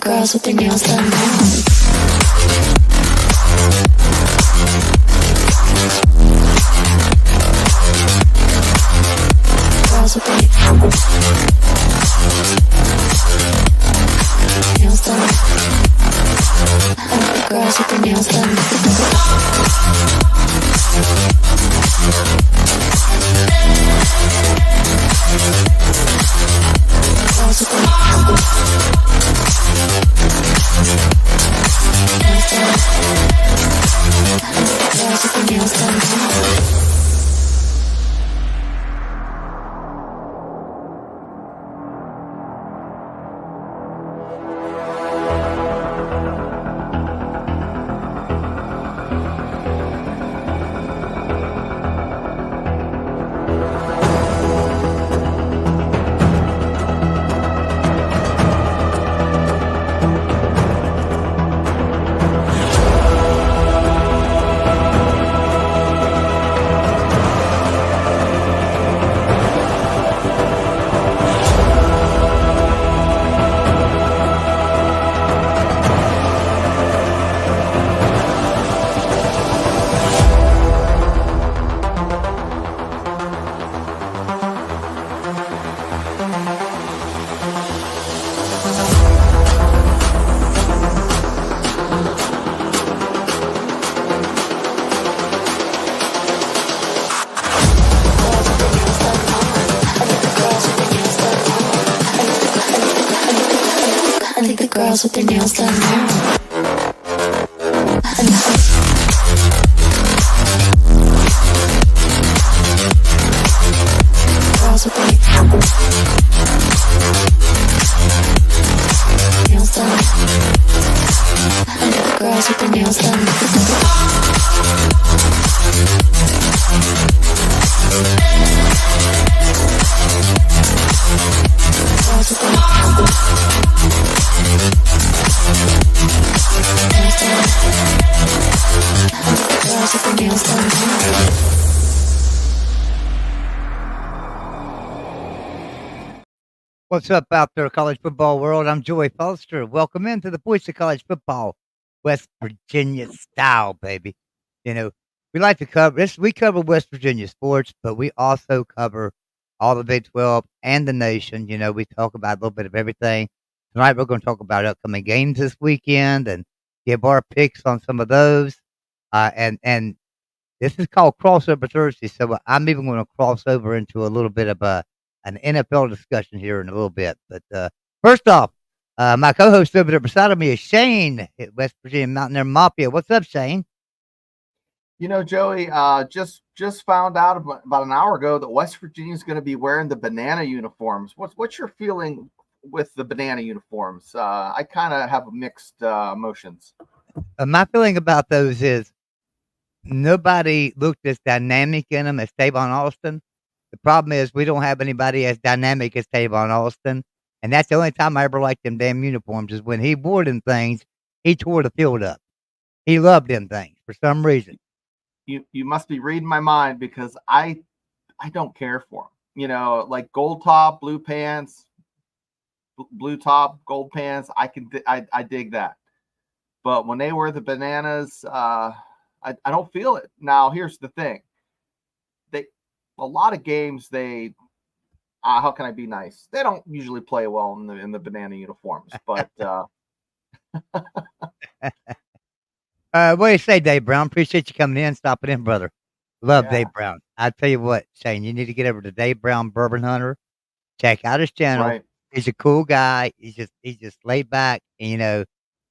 girls with their nails done now. Girls with their nails done. I like the girls with their nails done. Girls with their nails done. I think the girls with their nails done now. Girls with their nails done. I think the girls with their nails done. Girls with their nails done. What's up out there, college football world? I'm Joey Foster. Welcome into the voice of college football, West Virginia style, baby. You know, we like to cover this. We cover West Virginia sports, but we also cover all the Big 12 and the nation. You know, we talk about a little bit of everything. Tonight, we're going to talk about upcoming games this weekend and give our picks on some of those. And this is called Crossover Thursday, so I'm even going to cross over into a little bit of an NFL discussion here in a little bit. But first off, my co-host over there beside of me is Shane at West Virginia Mountaineer Mafia. What's up, Shane? You know, Joey, just found out about an hour ago that West Virginia is going to be wearing the banana uniforms. What's your feeling with the banana uniforms? I kind of have mixed emotions. My feeling about those is nobody looked as dynamic in them as Tavon Austin. The problem is we don't have anybody as dynamic as Tavon Austin. And that's the only time I ever liked them damn uniforms is when he wore them things, he tore the field up. He loved them things for some reason. You must be reading my mind because I don't care for them. You know, like gold top, blue pants, blue top, gold pants. I dig that. But when they wear the bananas, I don't feel it. Now, here's the thing. A lot of games, how can I be nice? They don't usually play well in the banana uniforms, but what do you say, Dave Brown? Appreciate you coming in, stopping in, brother. Love Yeah. Dave Brown. I tell you what, Shane, you need to get over to Dave Brown Bourbon Hunter. Check out his channel. right. He's a cool guy. He's just laid back, and you know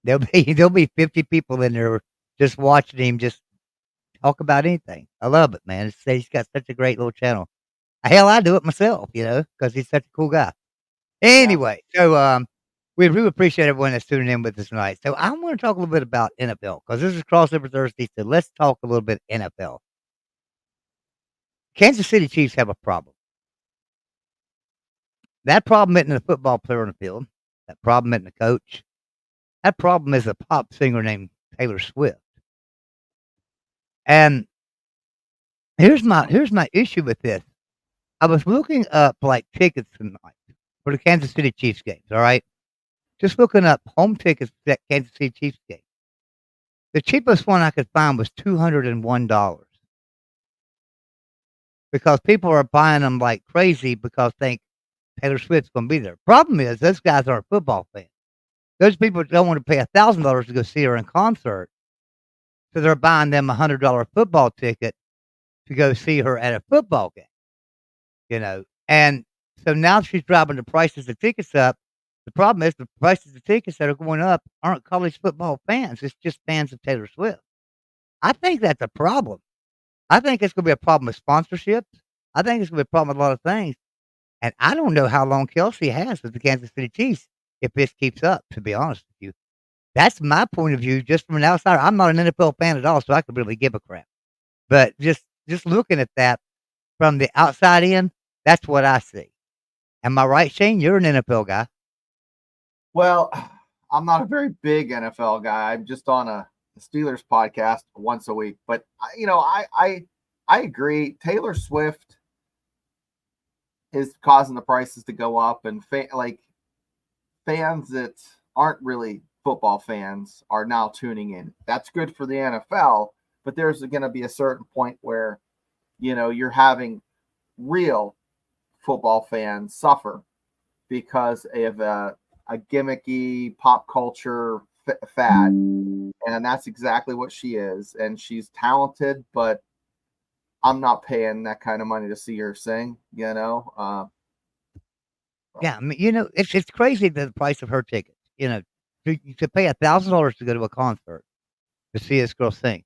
there'll be 50 people in there just watching him just talk about anything. I love it, man. He's got such a great little channel. Hell, I do it myself, you know, because he's such a cool guy. Anyway, so we really appreciate everyone that's tuning in with us tonight. So I want to talk a little bit about NFL because this is Crossover Thursday. So let's talk a little bit NFL. Kansas City Chiefs have a problem. That problem isn't the football player on the field. That problem isn't the coach. That problem is a pop singer named Taylor Swift. And here's my issue with this. I was looking up like tickets tonight for the Kansas City Chiefs games. All right, just looking up home tickets for that Kansas City Chiefs game. The cheapest one I could find was $201 because people are buying them like crazy because they think Taylor Swift's going to be there. Problem is, those guys aren't football fans. Those people don't want to pay $1,000 to go see her in concert, so they're buying them $100 football ticket to go see her at a football game. And so now she's driving the prices of tickets up. The problem is the prices of tickets that are going up aren't college football fans. It's just fans of Taylor Swift. I think that's a problem. I think it's going to be a problem with sponsorships. I think it's going to be a problem with a lot of things. And I don't know how long Kelsey has with the Kansas City Chiefs if this keeps up, to be honest with you. That's my point of view just from an outsider. I'm not an NFL fan at all, so I could really give a crap. But just looking at that from the outside in, that's what I see. Am I right, Shane? You're an NFL guy. Well, I'm not a very big NFL guy. I'm just on a Steelers podcast once a week. But I agree. Taylor Swift is causing the prices to go up, and fans that aren't really football fans are now tuning in. That's good for the NFL, but there's going to be a certain point where you're having real football fans suffer because of a gimmicky pop culture fad, and that's exactly what she is. And she's talented, but I'm not paying that kind of money to see her sing. Yeah, I mean, it's crazy the price of her tickets. To pay $1,000 to go to a concert to see this girl sing.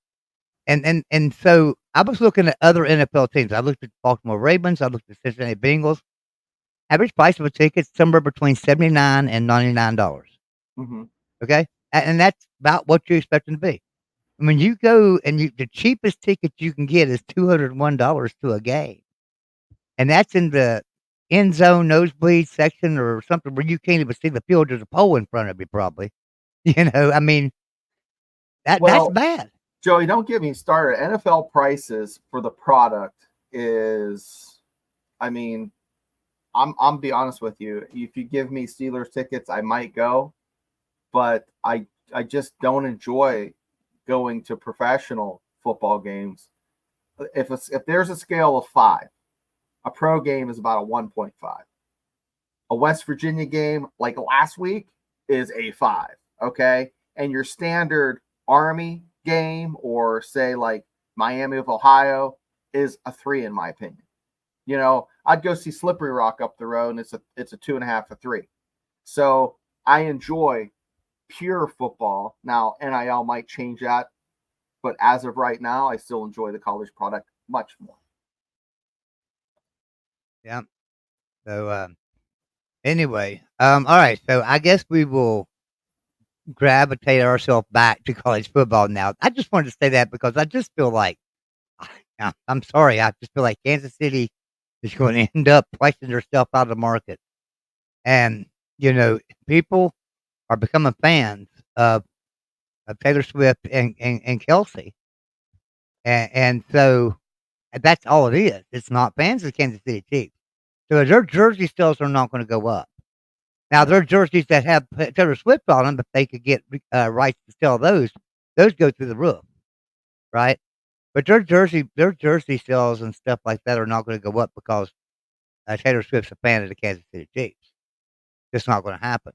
And so I was looking at other NFL teams. I looked at Baltimore Ravens. I looked at Cincinnati Bengals. Average price of a ticket somewhere between $79 and $99. Mm-hmm. Okay, and that's about what you expect them to be. I mean, you go and the cheapest ticket you can get is $201 to a game, and that's in the end zone nosebleed section or something where you can't even see the field. There's a pole in front of you, probably. I mean, that's bad. Joey, don't get me started. NFL prices for the product is, I mean, I'm be honest with you. If you give me Steelers tickets, I might go, but I just don't enjoy going to professional football games. If there's a scale of 5, a pro game is about a 1.5. A West Virginia game like last week is a 5, okay? And your standard Army game or say like Miami of Ohio is a 3 in my opinion. I'd go see Slippery Rock up the road, and it's a 2.5, a 3. So I enjoy pure football. Now NIL might change that, but as of right now, I still enjoy the college product much more. Yeah. So anyway, all right. So I guess we will gravitate ourselves back to college football now. I just wanted to say that because I just feel like I'm sorry. I just feel like Kansas City is going to end up pricing herself out of the market. And, people are becoming fans of Taylor Swift and Kelsey. And so that's all it is. It's not fans of Kansas City Chiefs. So their jersey sales are not going to go up. Now, their jerseys that have Taylor Swift on them, but they could get rights to sell those go through the roof, right? But their jersey sales and stuff like that are not going to go up because Taylor Swift's a fan of the Kansas City Chiefs. It's not going to happen.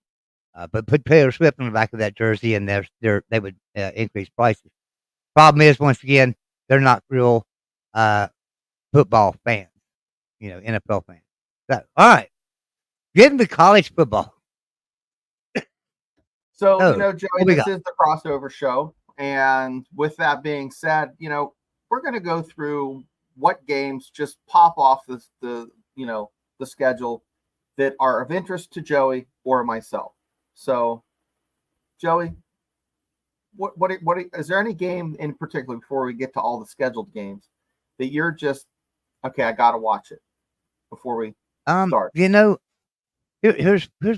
But put Taylor Swift on the back of that jersey, and they would increase prices. Problem is, once again, they're not real football fans, NFL fans. So, all right, getting to college football. So, Joey, this is the crossover show. And with that being said, we're going to go through what games just pop off the schedule that are of interest to Joey or myself. So, Joey, what is there any game in particular before we get to all the scheduled games that you're just okay? I got to watch it before we start. Here's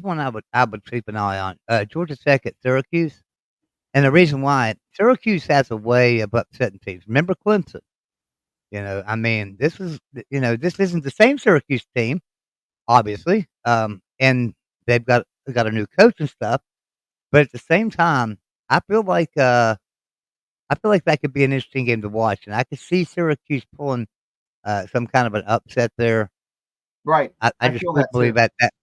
one I would keep an eye on. Georgia Tech at Syracuse, and the reason why Syracuse has a way of upsetting teams. Remember Clemson? I mean, this isn't the same Syracuse team, obviously. And they've got a new coach and stuff. But at the same time, I feel like I feel like that could be an interesting game to watch, and I could see Syracuse pulling some kind of an upset there. Right. I I just feel really that believe too. that.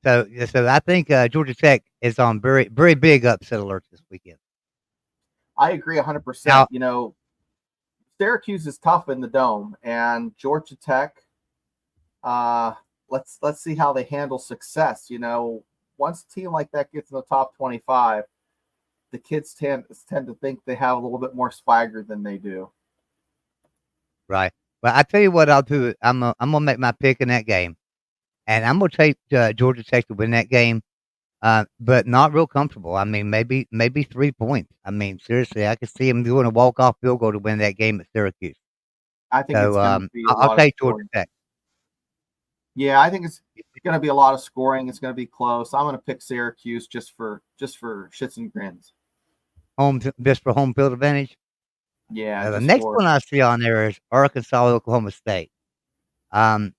So yeah, so I think Georgia Tech is on very big upset alert this weekend. I agree 100%. Now, Syracuse is tough in the dome, and Georgia Tech. Uh, let's see how they handle success. Once a team like that gets in the top 25, the kids tend to think they have a little bit more swagger than they do. right. Well, I tell you what I'll do. I'm gonna make my pick in that game, and I'm gonna take Georgia Tech to win that game. But not real comfortable. I mean, maybe 3 points. I mean, seriously, I could see them doing a walk off field goal to win that game at Syracuse. I think it's So going to be a I'll lot of take Georgia scoring. Tech. Yeah, I think it's going to be a lot of scoring. It's going to be close. I'm going to pick Syracuse just for shits and grins. Just for home field advantage. Yeah, The just next for one I see on there is Arkansas, Oklahoma State. no,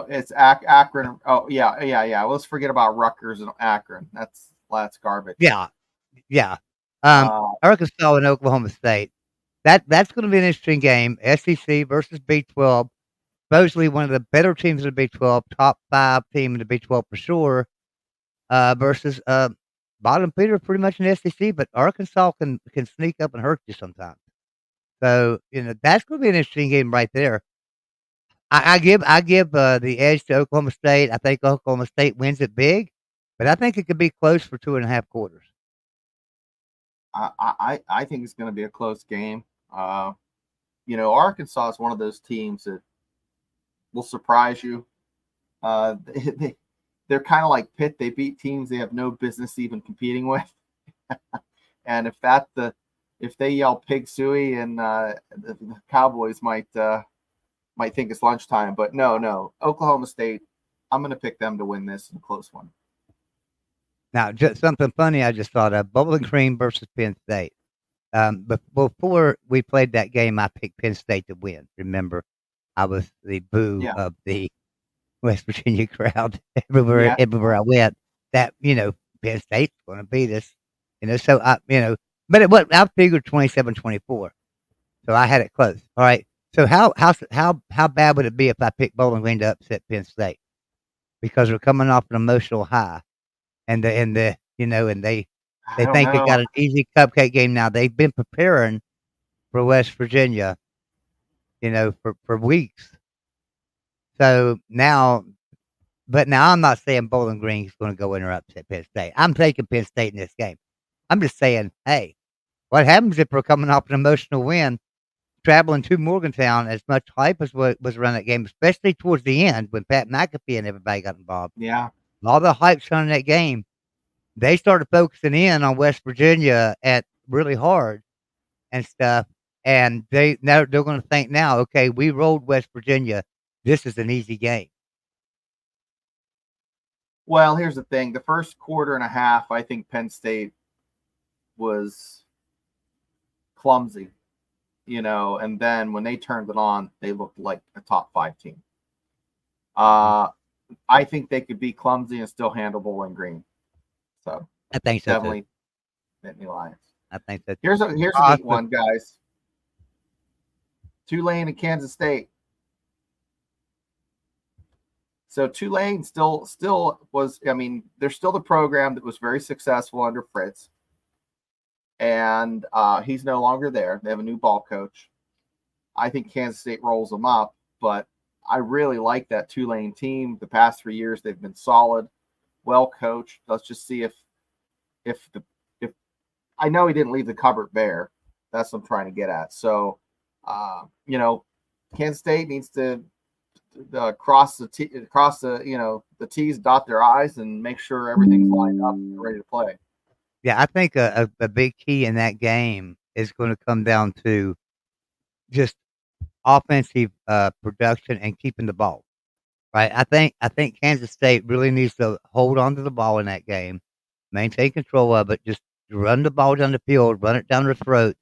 it's Akron. Oh yeah. Let's forget about Rutgers and Akron. That's garbage. Yeah, yeah. Uh, Arkansas and Oklahoma State. That's going to be an interesting game. SEC versus Big 12. Supposedly one of the better teams in the Big 12, top 5 team in the Big 12 for sure. Versus bottom feeder pretty much in the SEC, but Arkansas can sneak up and hurt you sometimes. So that's going to be an interesting game right there. I give the edge to Oklahoma State. I think Oklahoma State wins it big, but I think it could be close for 2.5 quarters. I think it's going to be a close game. Arkansas is one of those teams that will surprise you. They're kind of like Pitt. They beat teams they have no business even competing with. And if they yell pig suey, and the Cowboys might think it's lunchtime, but no, Oklahoma State. I'm going to pick them to win this in a close one. Now, just something funny I just thought of: Bowling Green versus Penn State. But before we played that game, I picked Penn State to win. Remember, I was the boo Yeah, of the West Virginia crowd yeah. everywhere I went. That Penn State's going to beat us. So but it was I figured 27-24. So I had it close. All right. So how bad would it be if I picked Bowling Green to upset Penn State? Because we're coming off an emotional high, and they I don't think they know. got an easy cupcake game now. They've been preparing for West Virginia, for weeks. So now, but now I'm not saying Bowling Green is going to go in or upset Penn State. I'm taking Penn State in this game. I'm just saying, hey, what happens if we're coming off an emotional win, traveling to Morgantown? As much hype as what was around that game, especially towards the end when Pat McAfee and everybody got involved. Yeah, All the hype surrounding that game, they started focusing in on West Virginia at really hard and stuff. And now they're going to think now, okay, we rolled West Virginia. This is an easy game. well, here's the thing. The first quarter and a half, I think Penn State was clumsy, and then when they turned it on, they looked like a top 5 team. I think they could be clumsy and still handle Bowling Green. So I think so definitely too. Nittany Lions. I think so. Here's a neat one, guys. Tulane and Kansas State. So Tulane still was. I mean, they're still the program that was very successful under Fritz, and he's no longer there. They have a new ball coach. I think Kansas State rolls them up, but I really like that Tulane team. The past 3 years, they've been solid, well coached. Let's just see if I know he didn't leave the cupboard bare. That's what I'm trying to get at. So, Kansas State needs to cross the the T's, dot their I's, and make sure everything's lined up and ready to play. Yeah, I think a big key in that game is going to come down to just offensive production and keeping the ball. Right. I think Kansas State really needs to hold on to the ball in that game, maintain control of it, just run the ball down the field, run it down their throats,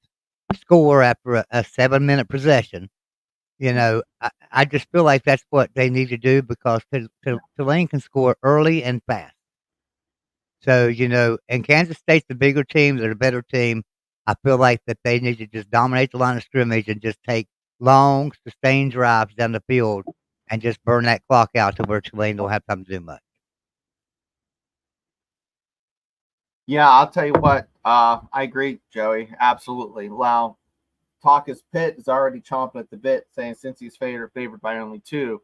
score after a 7-minute possession. I just feel like that's what they need to do because Tulane can score early and fast. So, and Kansas State's the bigger team. They're the better team. I feel like that they need to just dominate the line of scrimmage and just take long, sustained drives down the field and just burn that clock out to where Tulane don't have time to do much. Yeah, I'll tell you what. I agree, Joey. Absolutely. Now, Talkus Pitt is already chomping at the bit, saying since he's favored by only 2.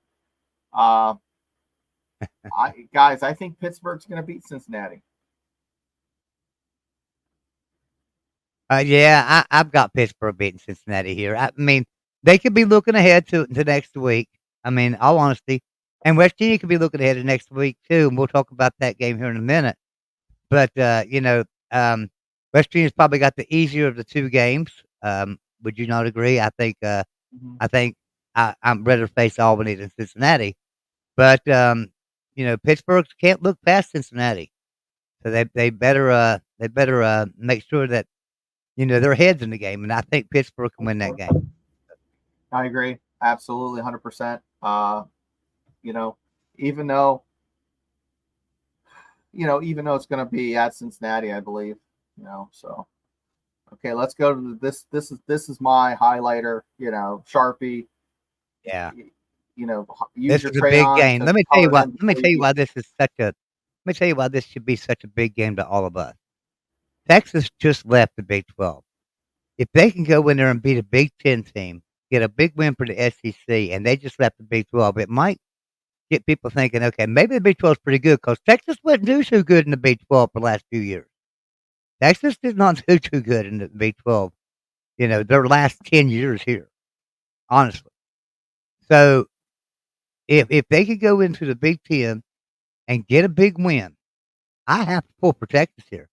Guys, I think Pittsburgh's going to beat Cincinnati. Yeah, I've got Pittsburgh beating Cincinnati here. I mean, they could be looking ahead to next week. I mean, all honesty, and West Virginia could be looking ahead to next week too. And we'll talk about that game here in a minute. But West Virginia's probably got the easier of the 2 games. Would you not agree? I think I think I'm ready to face Albany than Cincinnati. But Pittsburgh can't look past Cincinnati, so they better make sure that their heads in the game, and I think Pittsburgh can win that game. I agree, absolutely, 100%. Even though it's going to be at Cincinnati, I believe. So okay, let's go to this. This is my highlighter. Sharpie. Yeah. Use This your is a big crayon game. to Let me tell you color what. in Let me before tell you you- why this is such a. Let me tell you why this should be such a big game to all of us. Texas just left the Big 12. If they can go in there and beat a Big 10 team, get a big win for the SEC, and they just left the Big 12, it might get people thinking, okay, maybe the Big 12 is pretty good because Texas wouldn't do too good in the Big 12 for the last few years. Texas did not do too good in the Big 12, their last 10 years here, honestly. So if they could go into the Big 10 and get a big win, I have to pull for Texas here.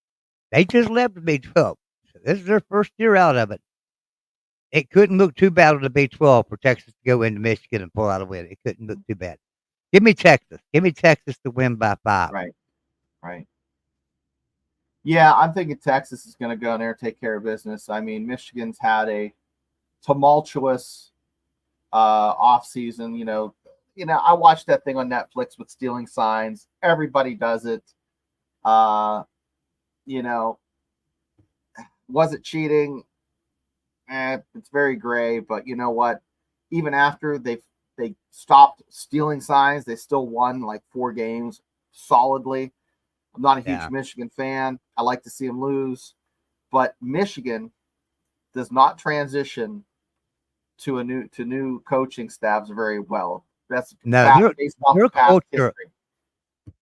They just left the Big 12. So this is their first year out of it. It couldn't look too bad on the Big 12 for Texas to go into Michigan and pull out a win. It couldn't look too bad. Give me Texas. Give me Texas to win by 5. Right. Yeah, I'm thinking Texas is going to go in there and take care of business. I mean, Michigan's had a tumultuous off season. I watched that thing on Netflix with stealing signs. Everybody does it. Was it cheating? It's very gray, but you know what? Even after they stopped stealing signs, they still won like 4 games solidly. I'm not a huge Michigan fan. I like to see them lose, but Michigan does not transition to new coaching staffs very well. That's based off their of past culture. history.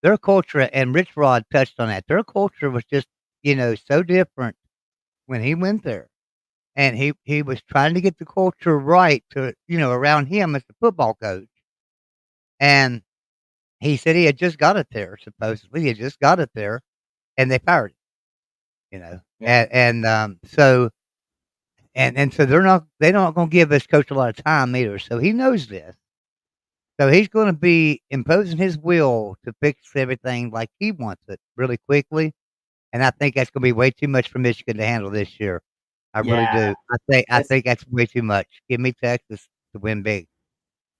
Their culture, and Rich Rod touched on that. Their culture was just so different when he went there. And he was trying to get the culture right to, around him as the football coach. And he said he had just got it there, supposedly. He had just got it there, and they fired him, Yeah. So they're not gonna give this coach a lot of time either. So he knows this. So he's gonna be imposing his will to fix everything like he wants it really quickly. And I think that's gonna be way too much for Michigan to handle this year. I really do. I think that's way too much. Give me Texas to win big.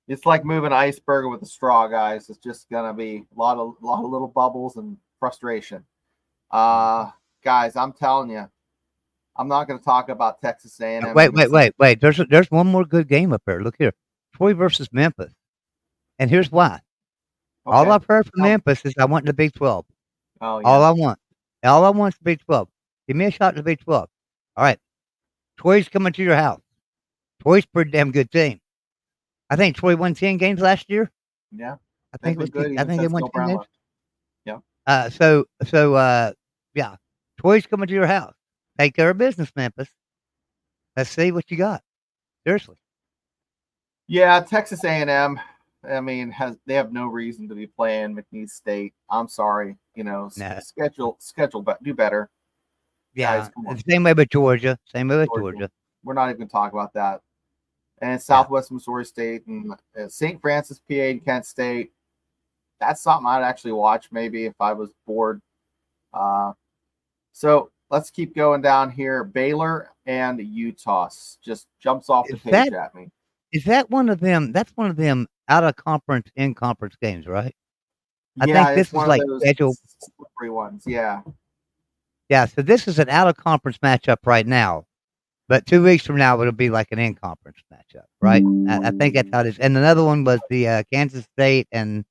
It's like moving an iceberg with a straw, guys. It's just gonna be a lot of little bubbles and frustration. Guys, I'm telling you, I'm not going to talk about Texas A&M. Wait. There's one more good game up there. Look here, Troy versus Memphis, and here's why. Okay. All I've heard from Memphis is I want the Big 12. Oh, yeah. All I want is the Big 12. Give me a shot in the Big 12. All right, Troy's coming to your house. Troy's a pretty damn good team. I think Troy won 10 games last year. Yeah, I think it was good. I think they won 10 games. Yeah. Yeah, Troy's coming to your house. Take care of business, Memphis. Let's see what you got. Seriously. Yeah, Texas A&M. I mean, they have no reason to be playing McNeese State. I'm sorry, schedule, but do better. Yeah, guys, come on. Same way with Georgia. Same way with Georgia. We're not even going to talk about that. And Southwest Missouri State and St. Francis, PA, and Kent State. That's something I'd actually watch maybe if I was bored. So let's keep going down here. Baylor and Utah just jumps off the page at me. Is that one of them? That's one of them out of conference, in conference games, right? I Yeah, think this it's is one of like those scheduled. slippery ones. Yeah. Yeah, so this is an out of conference matchup right now, but 2 weeks from now it'll be like an in conference matchup, right? I think that's how it is. And another one was the Kansas State and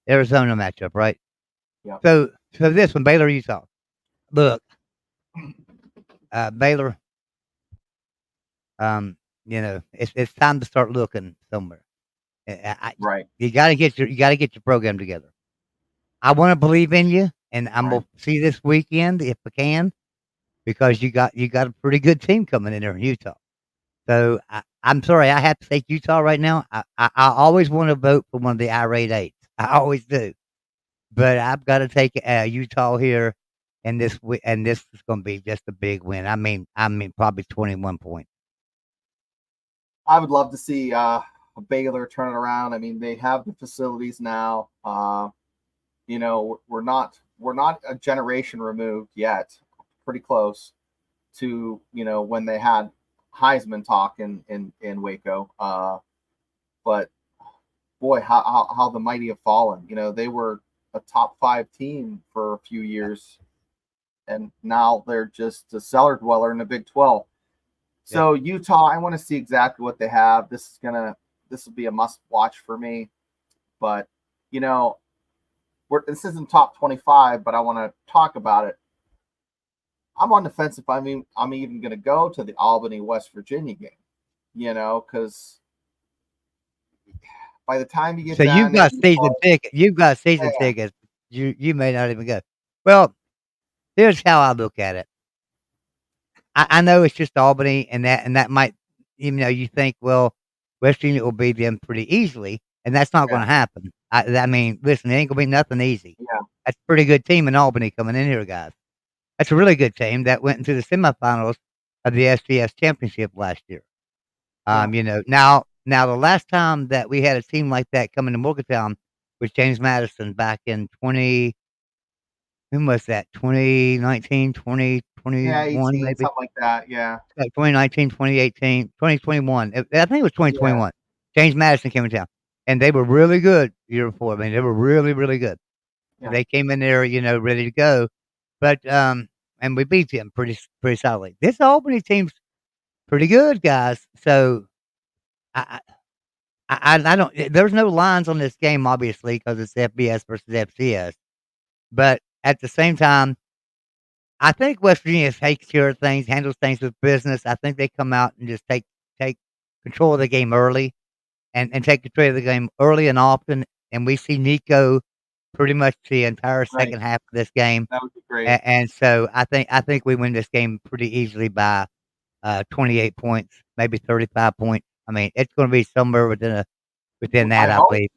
Arizona matchup, right? Yep. So this one, Baylor, Utah. Look, Baylor, um, it's time to start looking somewhere. Right. You gotta get your program together. I want to believe in you, and I'm Right. gonna see this weekend if I can, because you got a pretty good team coming in there in Utah. So I'm sorry, I have to take Utah right now. I always want to vote for one of the irate eights. I always do, but I've got to take Utah here, and this is going to be just a big win. I mean, probably 21 points. I would love to see Baylor turn it around. I mean, they have the facilities now. We're not a generation removed yet. Pretty close to when they had Heisman talk in Waco. But boy, how the mighty have fallen. They were a top 5 team for a few years, and now they're just a cellar dweller in the Big 12. Yeah. So Utah, I want to see exactly what they have. This will be a must watch for me. But this isn't top 25, but I want to talk about it. I'm on the fence if I'm even going to go to the Albany West Virginia game. Because by the time you get So down you've there, got season ticket. You've got season yeah, tickets. You may not even go. Well, here's how I look at it. I know it's just Albany, and that might, even though you think, well, West Virginia will beat them pretty easily, and that's not going yeah, to happen. I mean, listen, it ain't going to be nothing easy. yeah, That's a pretty good team in Albany coming in here, guys. That's a really good team that went into the semifinals of the SCS championship last year. yeah, Now the last time that we had a team like that coming to Morgantown was James Madison back in 20. When was that? 2019, yeah, 2021, 18, maybe. something like that. Yeah, Like 2019, 2018, 2021. I think it was yeah, 2021. James Madison came in town, and they were really good the year before. I mean, they were really, really good. So yeah. they came in there, ready to go. But and we beat them pretty solidly. This Albany team's pretty good, guys. So I I don't. There's no lines on this game, obviously, because it's FBS versus FCS. But at the same time, I think West Virginia takes care of things, handles things with business. I think they come out and just take control of the game early, and take control of the game early and often. And we see Nico pretty much the entire Right. second half of this game. That would be great. And so I think we win this game pretty easily by 28 points, maybe 35 points. I mean, it's going to be somewhere within that, I I hope. believe.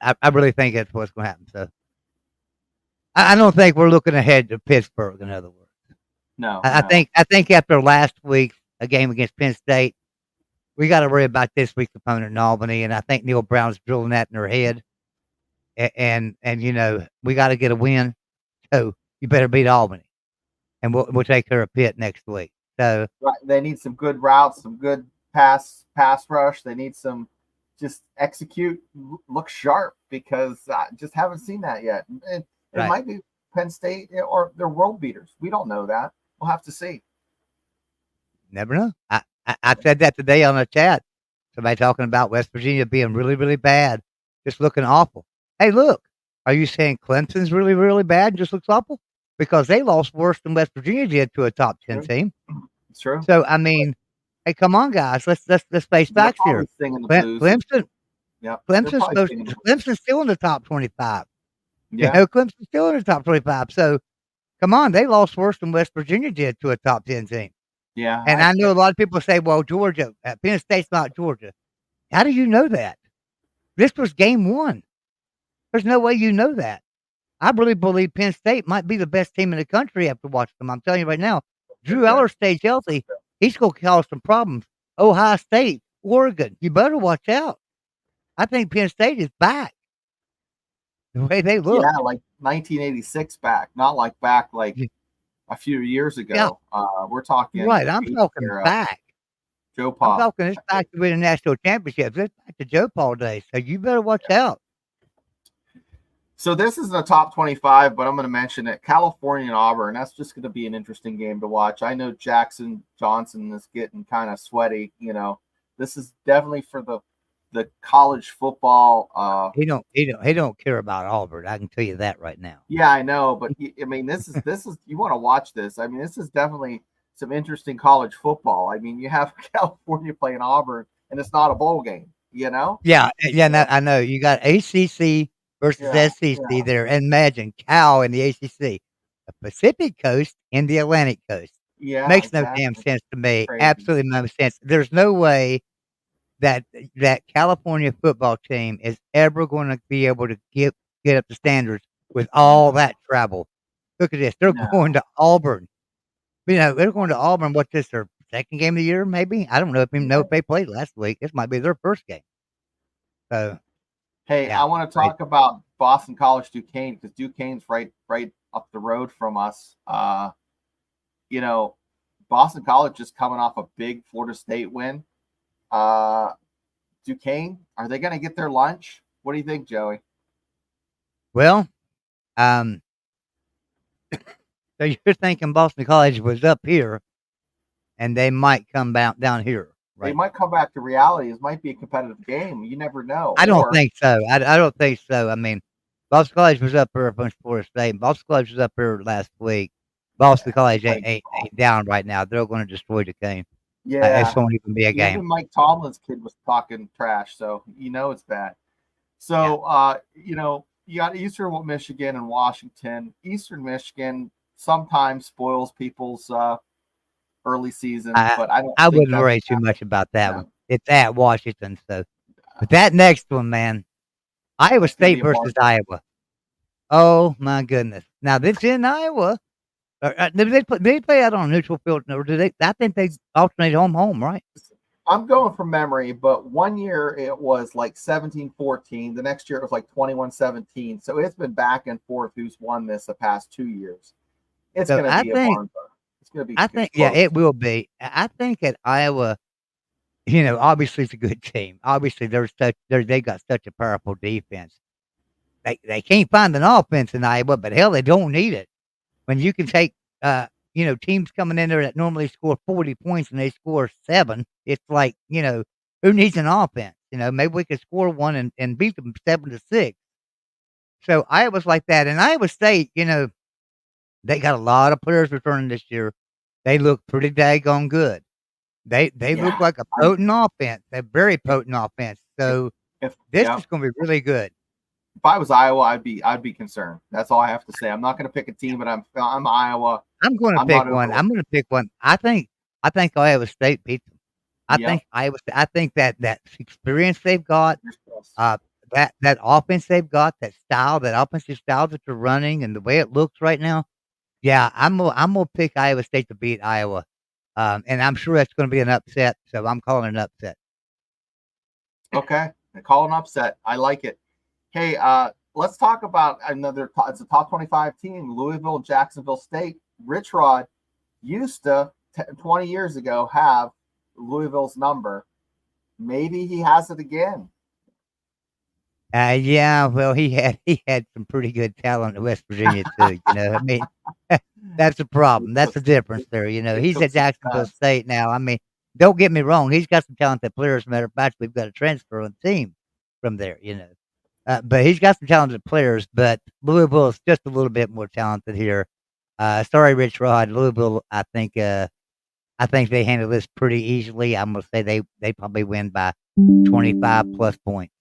I really think that's what's going to happen. So I don't think we're looking ahead to Pittsburgh. In other words, No, I no. think after last week, a game against Penn State, we got to worry about this week's opponent in Albany, and I think Neil Brown's drilling that in their head. And we got to get a win, so you better beat Albany, and we'll take care of Pitt next week. So Right. They need some good routes, some good pass rush. They need some just execute, look sharp because I just haven't seen that yet. It right, might be Penn State or they're world beaters. We don't know that. We'll have to see. never know. I said that today on the chat. Somebody talking about West Virginia being really, really bad, just looking awful. Hey, look, are you saying Clemson's really, really bad and just looks awful? Because they lost worse than West Virginia did to a top 10 True. team. It's true. So I mean, hey, come on, guys, let's face They're facts probably here. singing the blues. Clemson, Yep. They're Clemson's probably supposed singing the blues. Clemson's still in the top 25. Yeah. Clemson's still in the top 25. So come on, they lost worse than West Virginia did to a top 10 team. Yeah. And I know a lot of people say, well, Georgia, Penn State's not Georgia. How do you know that? This was game one. There's no way you know that. I really believe Penn State might be the best team in the country after watching them. I'm telling you right now, Drew Okay. Eller stays healthy. He's going to cause some problems. Ohio State, Oregon, you better watch out. I think Penn State is back the way they look. Yeah, like 1986 back, not like back like Y- a few years Yeah, ago. We're talking right. I'm 80s talking era. back. Joe I'm Pa. talking this back to win the national championships. It's back to Joe Paul days. So you better watch out. So this is the top 25, but I'm going to mention it. California and Auburn. That's just going to be an interesting game to watch. I know Jackson Johnson is getting kind of sweaty. This is definitely for the college football. He don't care about Auburn. I can tell you that right now. Yeah, I know, but I mean, this is you want to watch this. I mean, this is definitely some interesting college football. I mean, you have California playing Auburn, and it's not a bowl game. Yeah, no, I know. You got ACC versus Yeah, SEC there. And imagine Cal in the ACC, the Pacific Coast and the Atlantic Coast. yeah, Makes no damn exactly. sense to me. Crazy. Absolutely no sense. There's no way that California football team is ever going to be able to get up to standards with all that travel. Look at this. They're No. going to Auburn. They're going to Auburn. What's this? Their second game of the year, maybe? I don't know if they played last week. This might be their first game. So, Hey, yeah, I want to talk about Boston College Duquesne because Duquesne's right up the road from us. Boston College is coming off a big Florida State win. Duquesne, are they going to get their lunch? What do you think, Joey? well, so you're thinking Boston College was up here, and they might come down here, They right? might come back to reality. This might be a competitive game. You never know. I don't think so. I don't think so. I mean, Boston College was up here against Florida State. Boston College was up here last week. Boston College ain't down right now. They're going to destroy Duquesne. Yeah, It won't even be a game. even Mike Tomlin's kid was talking trash, so it's bad. So you got Eastern Michigan and Washington. Eastern Michigan sometimes spoils people's early season, but I don't. I think wouldn't that's worry too happening. much about that No. one. It's at Washington, so. But that next one, man, Iowa It's gonna State be a versus barn. Iowa. Oh my goodness! Now this in Iowa. Did they play out on a neutral field, or did they? I think they alternate home, right? I'm going from memory, but one year it was like 17-14. The next year it was like 21-17. So it's been back and forth who's won this the past 2 years. It's So going to be a barn burner. It's going to be. I think, yeah, it will be. I think at Iowa, obviously it's a good team. Obviously they got such a powerful defense. They can't find an offense in Iowa, but hell, they don't need it. When you can take, teams coming in there that normally score 40 points and they score 7, it's like, who needs an offense? Maybe we could score one and beat them 7-6. So Iowa's like that. And Iowa State, they got a lot of players returning this year. They look pretty daggone good. They look like a potent offense, a very potent offense. So this is going to be really good. If I was Iowa, I'd be concerned. That's all I have to say. I'm not going to pick a team, but I'm Iowa. I'm going to pick one. I'm going to pick one. I think Iowa State beats them. I think that experience they've got, that offense they've got, that offensive style that they're running, and the way it looks right now. Yeah, I'm gonna pick Iowa State to beat Iowa, and I'm sure that's going to be an upset. So I'm calling it an upset. Okay, call an upset. I like it. Hey, let's talk about another. It's a top 25 team. Louisville, Jacksonville State. Rich Rod used to 20 years ago have Louisville's number. Maybe he has it again. Yeah, well, he had some pretty good talent in West Virginia too. I mean, that's the problem. That's the difference there. He's at Jacksonville State now. I mean, don't get me wrong. He's got some talented players. Matter of fact, we've got a transfer on the team from there. But he's got some talented players. But Louisville is just a little bit more talented here. Sorry, Rich Rod. Louisville, I think they handle this pretty easily. I'm gonna say they probably win by 25 plus points.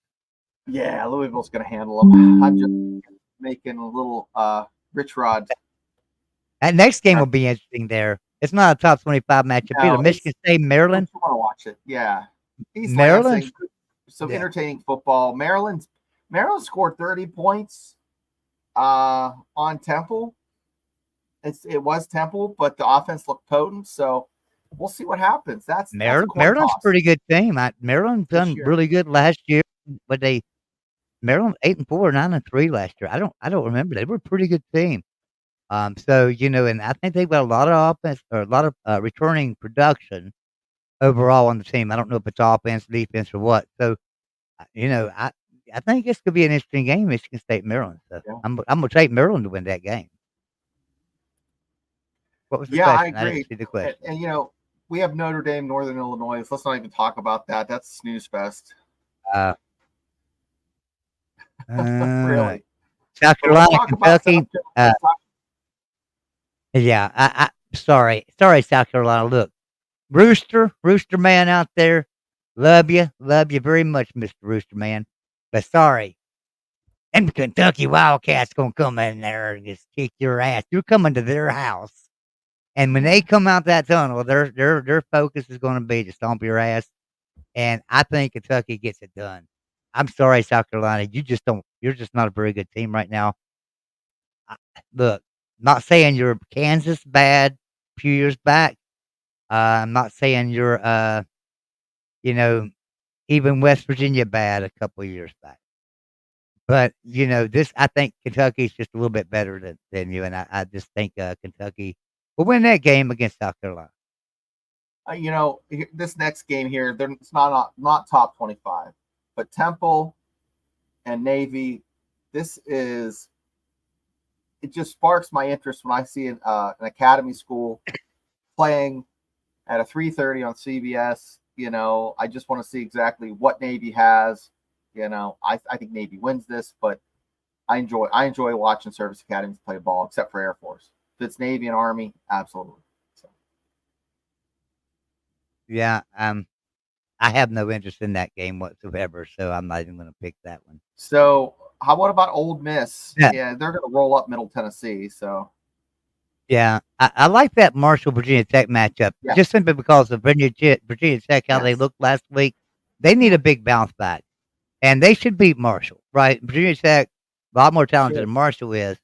Yeah, Louisville's going to handle them. I'm just making a little Rich Rod. That next game will be interesting there. It's not a top 25 matchup either. Michigan State, Maryland. I want to watch it. Yeah. Maryland. Some entertaining football. Maryland scored 30 points on Temple. It was Temple, but the offense looked potent. So we'll see what happens. Maryland's a pretty good team. Maryland's done really good last year, but Maryland 8-4, 9-3 last year. I don't remember. They were a pretty good team. So and I think they've got a lot of offense or a lot of returning production overall on the team. I don't know if it's offense, defense, or what. So, I think this could be an interesting game, Michigan State, Maryland. So Yeah. I'm gonna take Maryland to win that game. What was the Yeah, I question? I didn't agree. see the And, question. and, we have Notre Dame, Northern Illinois. Let's not even talk about that. That's snooze fest. Uh, Really. South But let's Carolina, talk about South Kentucky. Carolina. Yeah, sorry, South Carolina. Look, Rooster man out there, love you very much, Mister Rooster man. But sorry, and Kentucky Wildcats gonna come in there and just kick your ass. You're coming to their house, and when they come out that tunnel, their focus is gonna be to stomp your ass. And I think Kentucky gets it done. I'm sorry, South Carolina. You just don't. You're just not a very good team right now. I, look, not saying you're Kansas bad a few years back. I'm not saying you're, you know, even West Virginia bad a couple of years back. But this. I think Kentucky's just a little bit better than you, and I just think Kentucky will win that game against South Carolina. This next game here, it's not top 25, but Temple and Navy. It just sparks my interest when I see an academy school playing at a 3:30 on CBS. I just want to see exactly what Navy has. I think Navy wins this, but I enjoy watching service academies play ball, except for Air Force. If it's Navy and Army, absolutely. So. Yeah, I have no interest in that game whatsoever, so I'm not even going to pick that one. So, what about Old Miss? Yeah. Yeah, they're going to roll up Middle Tennessee. So, Yeah, I like that Marshall Virginia Tech matchup Yeah. just simply because of Virginia Tech, how they Yes. looked last week. They need a big bounce back, and they should beat Marshall, right? Virginia Tech, a lot more talented Sure. than Marshall is.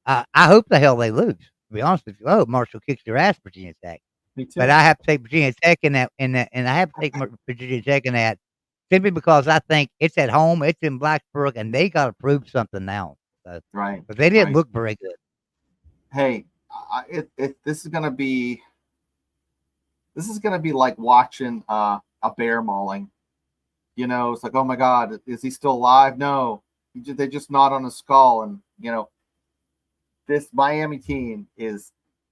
I hope the hell they lose. To be honest with you, I hope Marshall kicks their ass, Virginia Tech. me too. But I have to take Virginia Tech in that, and I have to take Virginia Tech in that simply because I think it's at home, it's in Blacksburg, and they got to prove something now. So, Right. but they didn't Right. look very good. Hey, this is going to be like watching a bear mauling. It's like, oh my God, is he still alive? No, they just nod on his skull, and this Miami team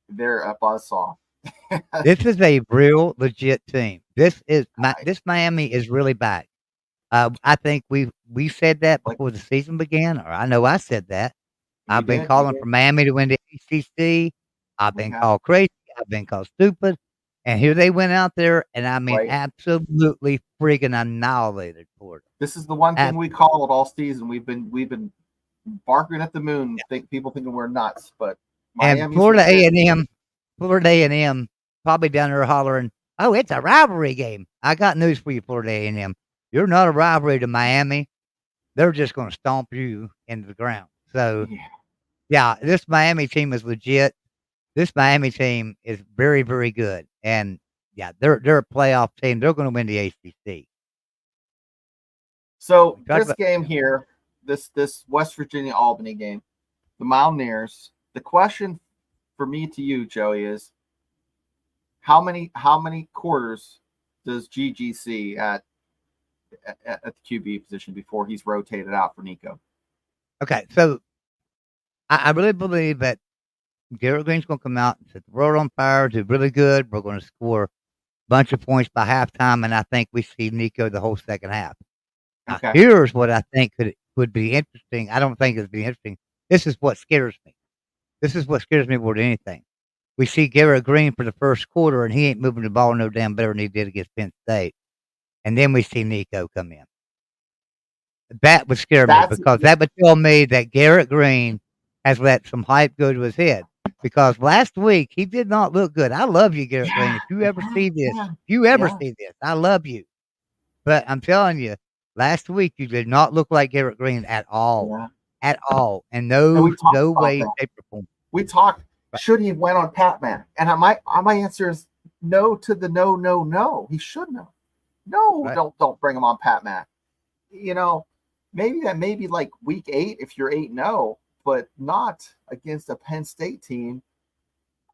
they're a buzzsaw. This is a real legit team. This Miami is really back. I think we said that before the season began, or I know I said that. I've been calling for Miami to win the ACC. I've been called crazy. I've been called stupid. And here they went out there, and I mean, Right. absolutely friggin' annihilated Florida. This is the one thing we called all season. We've been barking at the moon. People thinking we're nuts, but Miami's And Florida A&M, probably down there hollering, "Oh, it's a rivalry game." I got news for you, Florida A&M. You're not a rivalry to Miami. They're just going to stomp you into the ground. So, yeah, this Miami team is legit. This Miami team is very, very good, and yeah, they're a playoff team. They're going to win the ACC. So this game here, this West Virginia Albany game, the Mountaineers. The question for me to you, Joey, is how many quarters does GG see at the QB position before he's rotated out for Nico? Okay, so I really believe that Garrett Green's going to come out and set the world on fire, do really good. We're going to score a bunch of points by halftime, and I think we see Nico the whole second half. Okay. Now, here's what I think would be interesting. I don't think it'd be interesting. This is what scares me. This is what scares me more than anything. We see Garrett Green for the first quarter, and he ain't moving the ball no damn better than he did against Penn State. And then we see Nico come in. That would scare me because that would tell me that Garrett Green has let some hype go to his head. Because last week he did not look good. I love you, Garrett Green. If you ever see this, I love you. But I'm telling you, last week you did not look like Garrett Green at all. At all. And no way, shape, or form. We talked, should he have went on Pat-Man? And my answer is no to the no. He shouldn't have. No, don't bring him on Pat-Man. Maybe that may be like week 8 if you're 8-0, but not against a Penn State team.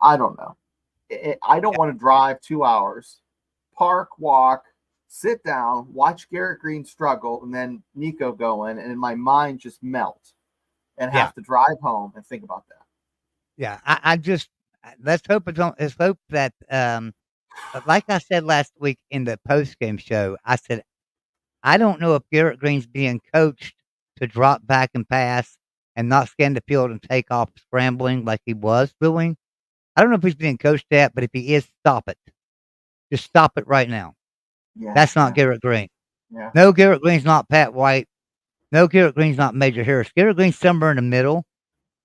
I don't know. I don't want to drive 2 hours, park, walk, sit down, watch Garrett Green struggle, and then Nico go in, and my mind just melts and Yeah. have to drive home and think about that. Yeah. I just let's hope let's hope that like I said last week in the post game show, I said I don't know if Garrett Green's being coached to drop back and pass and not scan the field and take off scrambling like he was doing. I don't know if he's being coached that, but if he is, stop it. Just stop it right now. Yeah, That's not Garrett Green. yeah. No, Garrett Green's not Pat White. No, Garrett Green's not Major Harris. Garrett Green's somewhere in the middle.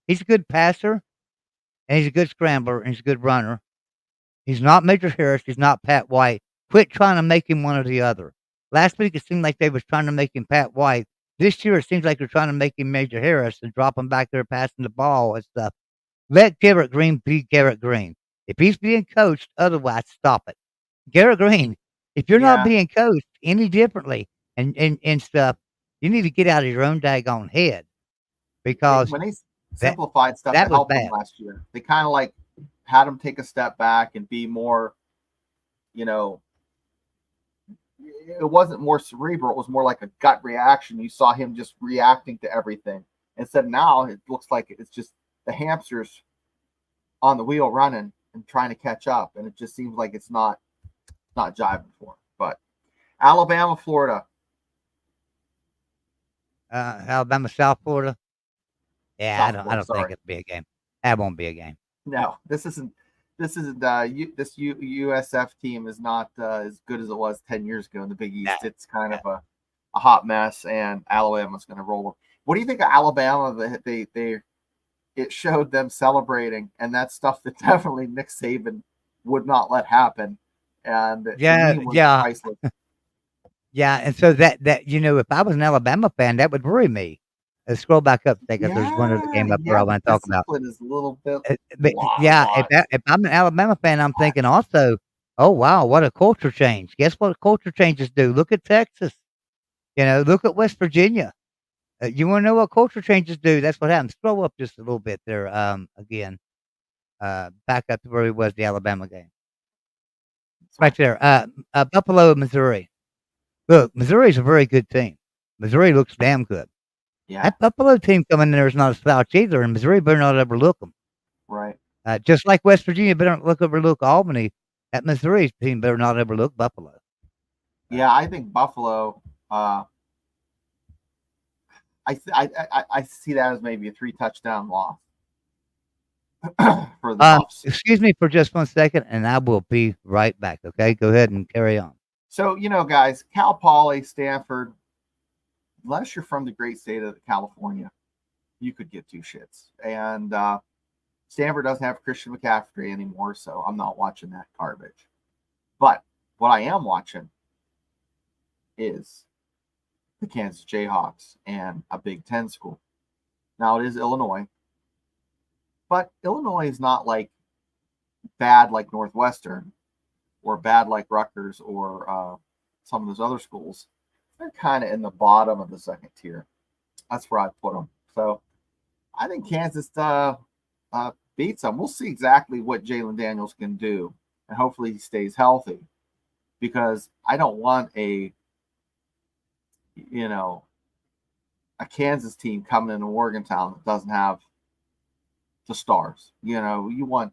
He's a good passer, and he's a good scrambler, and he's a good runner. He's not Major Harris. He's not Pat White. Quit trying to make him one or the other. Last week it seemed like they was trying to make him Pat White. This year it seems like they're trying to make him Major Harris and drop him back there passing the ball and stuff. Let Garrett Green be Garrett Green. If he's being coached otherwise, stop it. Garrett Green, if you're not being coached any differently and stuff, you need to get out of your own daggone head because when they that simplified stuff that to was help them bad. last year, they kind of like had him take a step back and be more, you know, it wasn't more cerebral. It was more like a gut reaction. You saw him just reacting to everything. Instead, now it looks like it's just the hamsters on the wheel running and trying to catch up, and it just seems like it's not jiving for him. But Alabama, Florida, Alabama, South Florida. Yeah, South I don't Florida, think sorry. it'll be a game. That won't be a game. No, this isn't. This USF team is not as good as it was 10 years ago in the Big East. It's kind of a hot mess, and Alabama's going to roll them. What do you think of Alabama? It showed them celebrating, and that's stuff that definitely Nick Saban would not let happen. And Yeah, to me was yeah, priceless. yeah. And so that if I was an Alabama fan, that would worry me. Scroll back up, because there's one other game up there I The want to talk about. discipline is a little bit But yeah, if I'm an Alabama fan, I'm thinking also, oh wow, what a culture change. Guess what culture changes do? Look at Texas. Look at West Virginia. You want to know what culture changes do? That's what happens. Scroll up just a little bit there. Again, back up to where he was the Alabama game. Right there. Buffalo, Missouri. Look, Missouri's a very good team. Missouri looks damn good. Yeah, That Buffalo team coming in there is not a slouch either, and Missouri better not overlook them. right. Just like West Virginia better not overlook Albany, that Missouri team better not overlook Buffalo. Yeah, I think Buffalo. I see that as maybe a 3-touchdown loss for the Buffs. Excuse me for just 1 second, and I will be right back. Okay, go ahead and carry on. So guys, Cal Poly, Stanford. Unless you're from the great state of California, you could get two shits. And Stanford doesn't have Christian McCaffrey anymore, so I'm not watching that garbage. But what I am watching is the Kansas Jayhawks and a Big Ten school. Now it is Illinois, but Illinois is not like bad like Northwestern or bad like Rutgers or some of those other schools. They're kind of in the bottom of the second tier. That's where I put them. So I think Kansas beats them. We'll see exactly what Jalen Daniels can do, and hopefully he stays healthy, because I don't want a Kansas team coming into Morgantown that doesn't have the stars. You want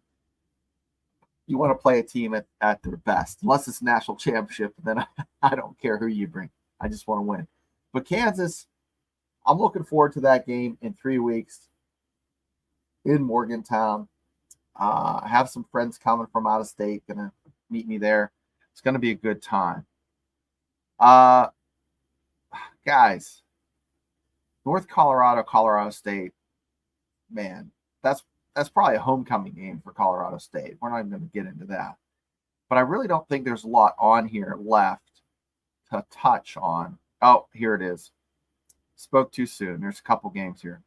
to play a team at their best. Unless it's a national championship, then I don't care who you bring. I just want to win. But Kansas, I'm looking forward to that game in 3 weeks in Morgantown. I have some friends coming from out of state, going to meet me there. It's going to be a good time. Guys, North Colorado, Colorado State, man, that's probably a homecoming game for Colorado State. We're not even going to get into that. But I really don't think there's a lot on here left to touch on. Oh, here it is. Spoke too soon. There's a couple games here.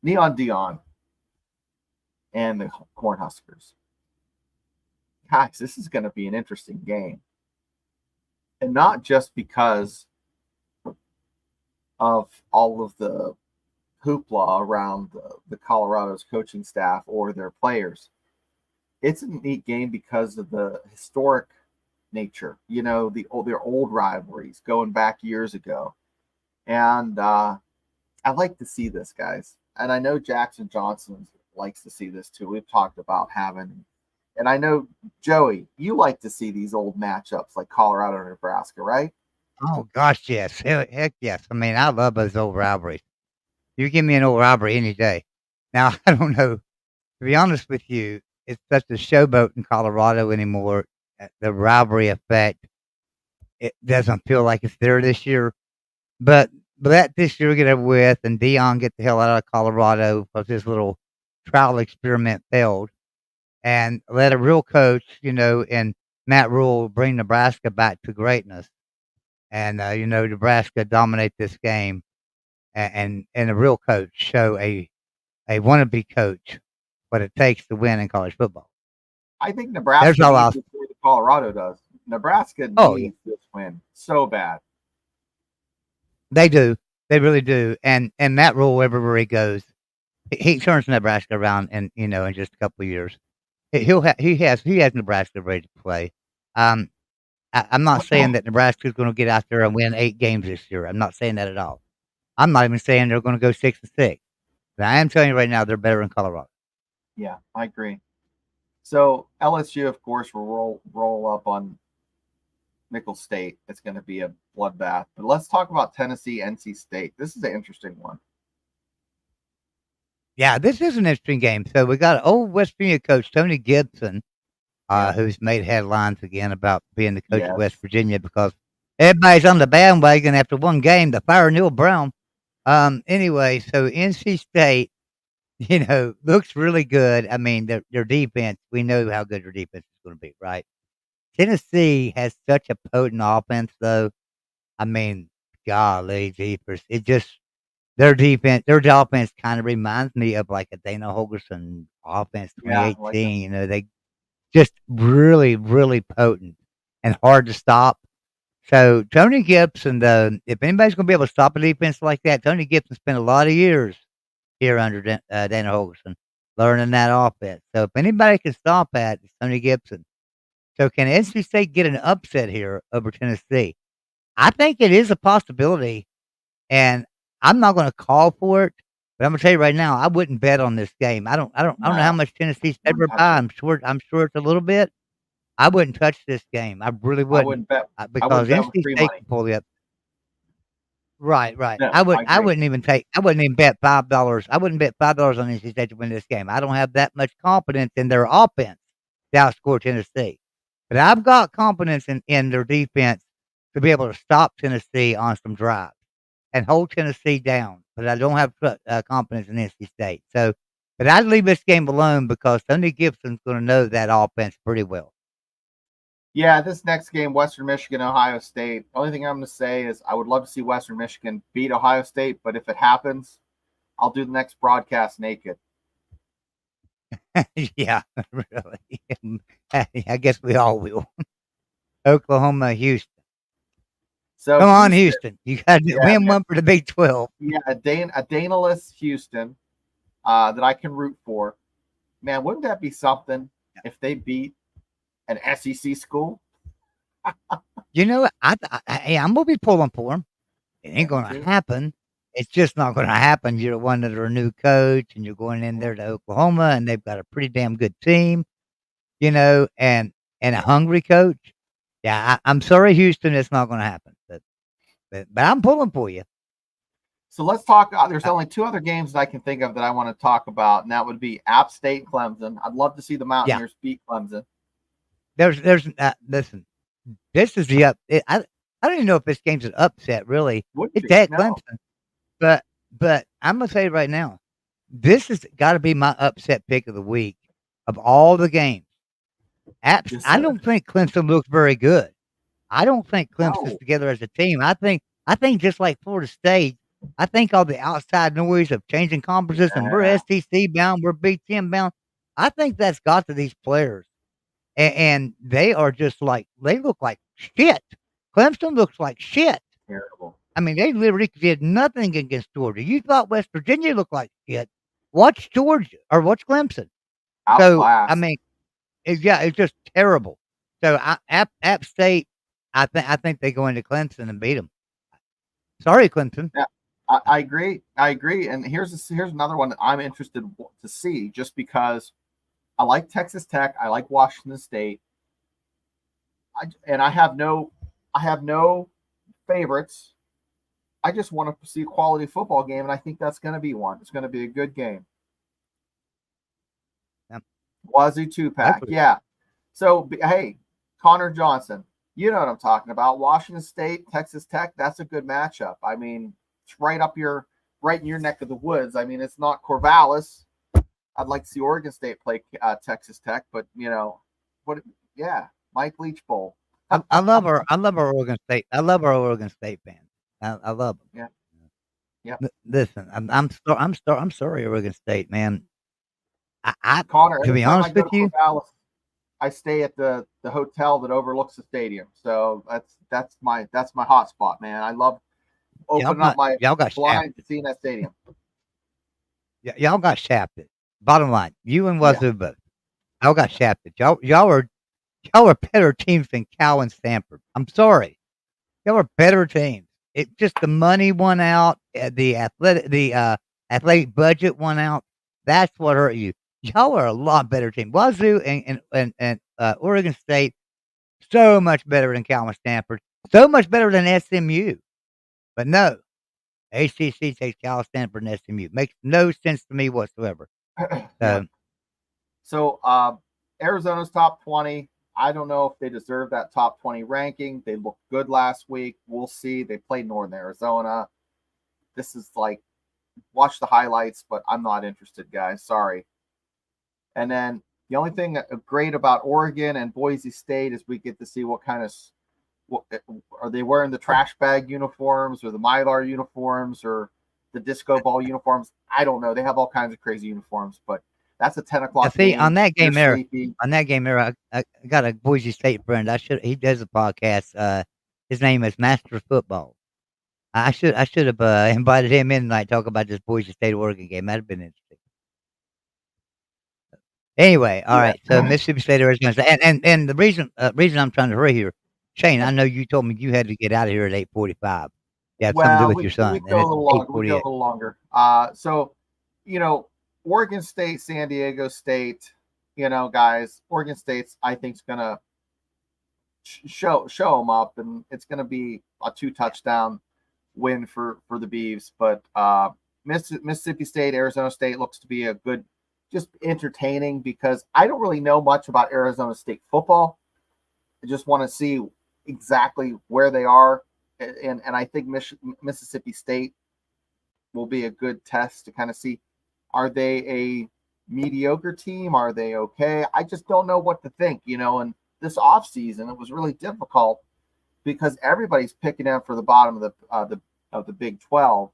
Neon Dion and the Cornhuskers. Guys, this is going to be an interesting game. And not just because of all of the hoopla around the Colorado's coaching staff or their players. It's a neat game because of the historic nature. Their old rivalries going back years ago, and I like to see this, guys. And I know Jackson Johnson likes to see this too. We've talked about having, and I know Joey, you like to see these old matchups like Colorado and Nebraska, right? Oh gosh, yes. Heck yes. I mean, I love those old rivalries. You give me an old rivalry any day. Now, I don't know. To be honest with you, it's such a showboat in Colorado anymore. The rivalry effect, it doesn't feel like it's there this year. But let this year get over with and Dion get the hell out of Colorado because his little trial experiment failed. And let a real coach, and Matt Rule bring Nebraska back to greatness. And Nebraska dominate this game, and a real coach show a wannabe coach what it takes to win in college football. I think There's Nebraska all needs I'll. this more than Colorado does. Nebraska Oh yeah, needs this win so bad. they do. They really do. And Matt Rule everywhere he goes, he turns Nebraska around in just a couple of years. He has Nebraska ready to play. Um, I'm not saying that Nebraska is going to get out there and win 8 games this year. I'm not saying that at all. I'm not even saying they're going to go 6-6. But I am telling you right now, they're better in Colorado. Yeah, I agree. So LSU, of course, will roll up on Nickel State. It's going to be a bloodbath. But let's talk about Tennessee, NC State. This is an interesting one. Yeah, this is an interesting game. So we got old West Virginia coach Tony Gibson, Yeah. who's made headlines again about being the coach of Yes. West Virginia because everybody's on the bandwagon after one game to fire Neil Brown. Anyway, so NC State, looks really good. I mean, their defense, we know how good their defense is going to be, right? Tennessee has such a potent offense, though. I mean, golly jeepers. Their offense kind of reminds me of like a Dana Holgerson offense Yeah, I like that. 2018. They just really, really potent and hard to stop. So Tony Gibson, though, if anybody's going to be able to stop a defense like that, Tony Gibson spent a lot of years here under Dana Holgerson learning that offense. So if anybody can stop that, it's Tony Gibson. So can NC State get an upset here over Tennessee? I think it is a possibility, and I'm not going to call for it, but I'm going to tell you right now, I wouldn't bet on this game. I don't know how No, much Tennessee's I wouldn't favored touch by. it. I'm sure it's a little bit. I wouldn't touch this game. I really I wouldn't, wouldn't bet. I because wouldn't bet with NC free State money. can pull the up. Right, right. No, I would I I agree. wouldn't even take I wouldn't even bet $5. I wouldn't bet $5 on NC State to win this game. I don't have that much confidence in their offense to outscore Tennessee. But I've got confidence in their defense to be able to stop Tennessee on some drives and hold Tennessee down. But I don't have confidence in NC State. But I'd leave this game alone because Tony Gibson's going to know that offense pretty well. Yeah, this next game, Western Michigan, Ohio State. Only thing I'm going to say is I would love to see Western Michigan beat Ohio State, but if it happens, I'll do the next broadcast naked. Yeah, really. I guess we all will. Oklahoma, Houston. So Come on, Houston, Houston. You got to yeah, win man, one for the Big 12. yeah, a Danaless Houston that I can root for. Man, wouldn't that be something if they beat an SEC school? Hey, I'm going to be pulling for them. It Yeah, ain't me going to too. happen. It's just not going to happen. You're one under a new coach, and you're going in there to Oklahoma, and they've got a pretty damn good team, and a hungry coach. Yeah, I'm sorry, Houston. It's not going to happen. But I'm pulling for you. So let's talk. There's Uh, only two other games that I can think of that I want to talk about, and that would be App State, Clemson. I'd love to see the yeah, Mountaineers beat Clemson. listen. This is I don't even know if this game's an upset. Really, Wouldn't it's be. at No. Clemson. But I'm gonna tell you right now, this has got to be my upset pick of the week of all the games. Yes, I sir. don't think Clemson looks very good. I don't think Clemson's No. together as a team. I think just like Florida State, I think all the outside noise of changing conferences and we're Yeah. SEC bound, we're Big Ten bound. I think that's got to these players, and they are just like they look like shit. Clemson looks like shit. Terrible. I mean, they literally did nothing against Georgia. You thought West Virginia looked like shit. Watch Georgia or watch Clemson. So, I Outclassed. mean, yeah, it's just terrible. So App State, I think they go into Clemson and beat them. Sorry, Clemson. Yeah, I agree. I agree. And here's another one that I'm interested to see, just because I like Texas Tech. I like Washington State. I have no favorites. I just want to see a quality football game, and I think that's going to be one. It's going to be a good game. Yeah. Wazoo 2-pack. Yeah. So, hey, Connor Johnson, you know what I'm talking about. Washington State, Texas Tech, that's a good matchup. I mean, it's right in your neck of the woods. I mean, it's not Corvallis. I'd like to see Oregon State play Texas Tech, but yeah, Mike Leach Bowl. I love our Oregon State. I love our Oregon State fans. I love them. Yeah. Yeah. Listen, I'm sorry, Oregon State, man. Connor, To be anytime honest I go with to you, Corvallis, I stay at the hotel that overlooks the stadium. So that's my hot spot, man. I love opening up my y'all got blinds shafted. and seeing that stadium. Y'all got shafted. Bottom line, you and Yeah. Wazoo both. Y'all got shafted. Y'all are better teams than Cal and Stanford. I'm sorry. Y'all are better teams. It just the money won out, the athletic budget won out. That's what hurt you. Y'all are a lot better team. Wazoo and Oregon State, so much better than Cal and Stanford. So much better than SMU. But no, ACC takes Cal, Stanford, and SMU. Makes no sense to me whatsoever. Yeah. So Arizona's top 20. I don't know if they deserve that top 20 ranking. They looked good last week. We'll see. They played Northern Arizona. This is like, watch the highlights, but I'm not interested, guys. Sorry. And then the only thing great about Oregon and Boise State is we get to see what are they wearing, the trash bag uniforms or the Mylar uniforms or the disco ball uniforms. I don't know. They have all kinds of crazy uniforms, but that's a 10 o'clock See, game. on that game You're there, sleepy. I got a Boise State friend. He does a podcast. His name is Master Football. I should have invited him in tonight to talk about this Boise State Oregon game. That'd have been interesting. Anyway, all right. So Mississippi State, Arizona State, and the reason I'm trying to hurry here, Shane. I know you told me you had to get out of here at 8:45. You have something to do with your son. We go a little longer. We go a little longer. So, Oregon State, San Diego State, guys, Oregon State's, I think, is going to show them up, and it's going to be a 2-touchdown win for the Beavs. But Mississippi State, Arizona State looks to be a good, just entertaining, because I don't really know much about Arizona State football. I just want to see exactly where they are. And I think Mississippi State will be a good test to kind of see, are they a mediocre team? Are they okay? I just don't know what to think, and this offseason, it was really difficult because everybody's picking them for the bottom of the Big 12.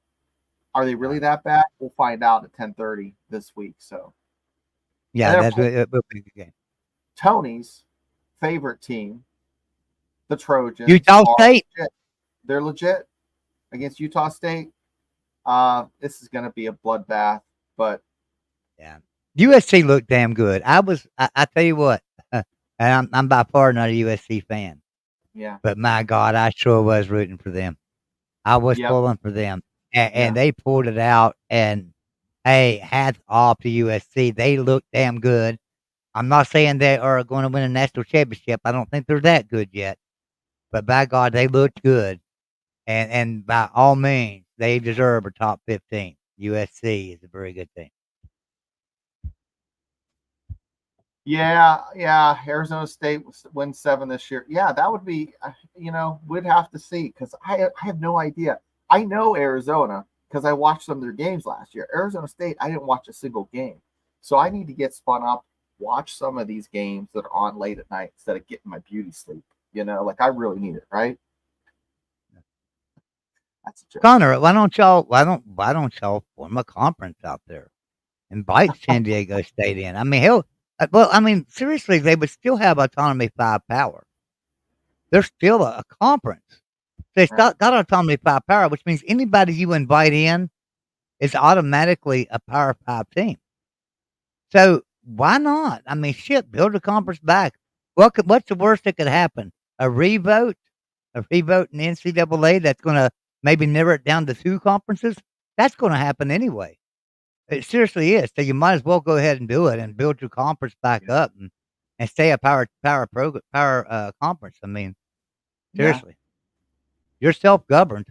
Are they really that bad? We'll find out at 10:30 this week. So yeah, that'll be a good game. Tony's favorite team, the Trojans, Utah State. Legit. They're legit against Utah State. This is going to be a bloodbath, but yeah, USC looked damn good. I tell you what, and I'm by far not a USC fan. Yeah, but my God, I sure was rooting for them. I was pulling for them, and they pulled it out. And hey, hats off to USC. They look damn good. I'm not saying they are going to win a national championship. I don't think they're that good yet. But by God, they looked good. And by all means, they deserve a top 15. USC is a very good team. Yeah. Arizona State wins 7 this year. Yeah, that would be, we'd have to see, because I have no idea. I know Arizona because I watched some of their games last year. Arizona State, I didn't watch a single game. So I need to get spun up, watch some of these games that are on late at night instead of getting my beauty sleep. I really need it, right? That's a joke. Connor, why don't y'all form a conference out there? Invite San Diego State in. I mean, seriously, they would still have autonomy 5 power. They're still a conference. They got autonomy 5 power, which means anybody you invite in is automatically a Power 5 team. So why not? I mean, shit, build a conference back. What's the worst that could happen? A revote in the NCAA that's going to maybe narrow it down to 2 conferences. That's going to happen anyway. It seriously is. So you might as well go ahead and do it and build your conference back Yeah. up and stay a power conference. I mean, Yeah. seriously, you're self governed.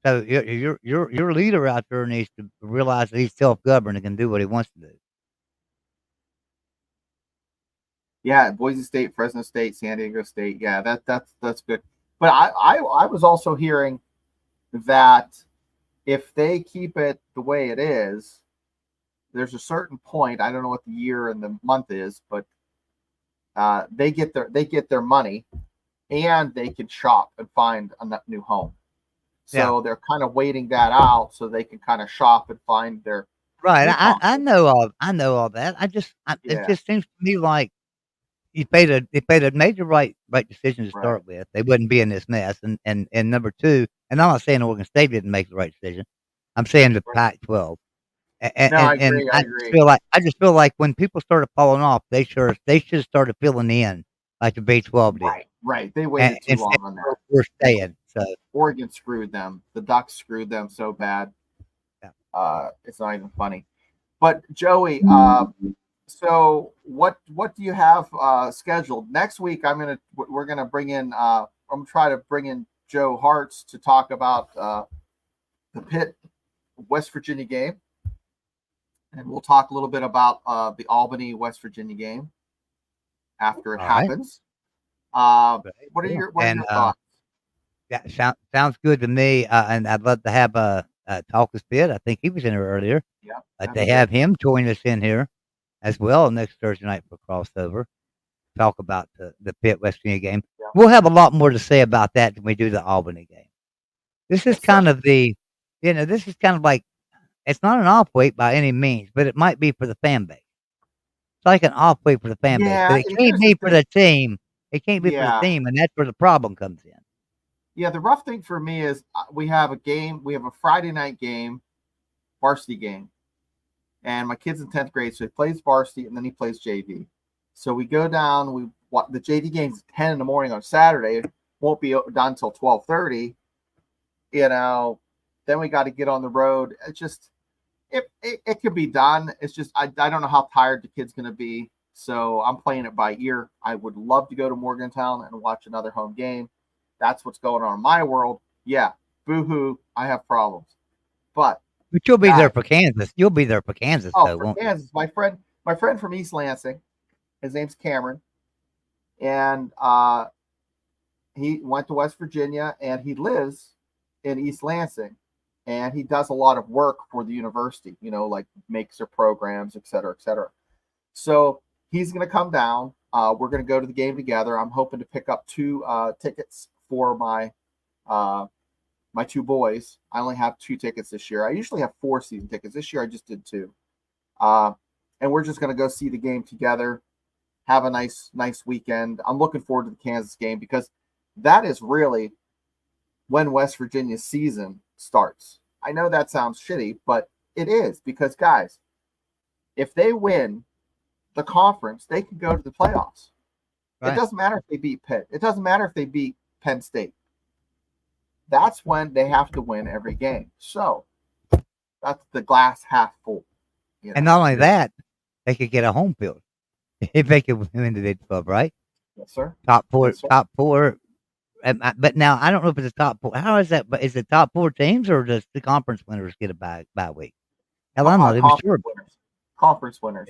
So your leader out there needs to realize that he's self governed and can do what he wants to do. Yeah, Boise State, Fresno State, San Diego State. Yeah, that's good. But I was also hearing that if they keep it the way it is, there's a certain point. I don't know what the year and the month is, but they get their money, and they can shop and find a new home. So they're kind of waiting that out so they can kind of shop and find their Right. new I conference. know all that. It Yeah, just seems to me like if they'd have made the right decision to right. start with, they wouldn't be in this mess. And number two, and I'm not saying Oregon State didn't make the right decision. I'm saying the Right. Pac-12. No, I And agree. I agree. I just feel like when people started falling off, they should have started filling in like the Big 12 did, Right, right. They waited too and say long on that. we're staying. So Oregon screwed them. The Ducks screwed them so bad. yeah. It's not even funny. But Joey, so what do you have scheduled next week? We're gonna bring in. I'm gonna try to bring in Joe Hartz to talk about the Pitt West Virginia game, and we'll talk a little bit about the Albany West Virginia game after it All right. happens. Very What are cool. your And thoughts? yeah, sounds good to me. And I'd love to have talk with Pitt. I think he was in here earlier. Yeah, But that'd be they great. have him join us in here as well next Thursday night for crossover. Talk about the Pitt West Virginia game. Yeah. We'll have a lot more to say about that than we do the Albany game. This is Yes, sir. kind of this is kind of like it's not an off week by any means, but it might be for the fan base. It's like an off week for the fan base, Yeah, but it can't here's the be for thing. the team. It can't be for the Yeah, team, and that's where the problem comes in. yeah. The rough thing for me is we have a game. We have a Friday night game, varsity game, and my kid's in 10th grade, so he plays varsity and then he plays JV. So we go down. The JV game's 10 in the morning on Saturday. Won't be done until 12:30. You know, then we got to get on the road. It's just it could be done. It's just I don't know how tired the kid's going to be. So I'm playing it by ear. I would love to go to Morgantown and watch another home game. That's what's going on in my world. Yeah, boo-hoo. I have problems, but But you'll be there guys, for Kansas. You'll be there for Kansas, though, for won't you? Kansas, my friend from East Lansing, his name's Cameron, and he went to West Virginia, and he lives in East Lansing, and he does a lot of work for the university. Like makes their programs, et cetera, et cetera. So he's going to come down. We're going to go to the game together. I'm hoping to pick up 2 tickets for my 2 boys. I only have 2 tickets this year. I usually have 4 season tickets. This year I just did 2. And we're just going to go see the game together. Have a nice weekend. I'm looking forward to the Kansas game because that is really when West Virginia's season starts. I know that sounds shitty, but it is because, guys, if they win the conference, they can go to the playoffs. It Right. doesn't matter if they beat Pitt. It doesn't matter if they beat Penn State. That's when they have to win every game. So that's the glass half full. And not only that, they could get a home field if they could win the Big 12, right? Yes, sir. Top four, Yes, sir. top four. But now I don't know if it's a top 4. How is that? But is it top 4 teams or does the conference winners get a bye week? Hell, I'm not even sure. Conference winners.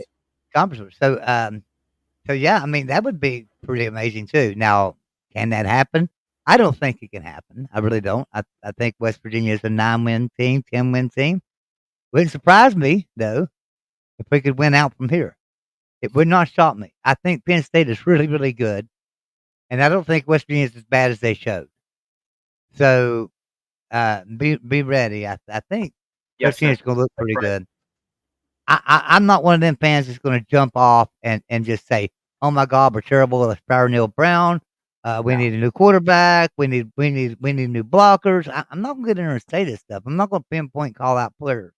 Conference. So yeah, I mean that would be pretty amazing too. Now, can that happen? I don't think it can happen. I really don't. I think West Virginia is a 9-win team, 10-win team. Wouldn't surprise me though if we could win out from here. It would not shock me. I think Penn State is really, really good, and I don't think West Virginia is as bad as they showed. So be ready. I think Yes, West Virginia's sir. going to look That's pretty right. good. I'm not one of them fans that's going to jump off and just say, "Oh my God, we're terrible. Let's fire Neil Brown. We No. need a new quarterback. We need new blockers." I'm not going to get in there and say this stuff. I'm not going to pinpoint call out players.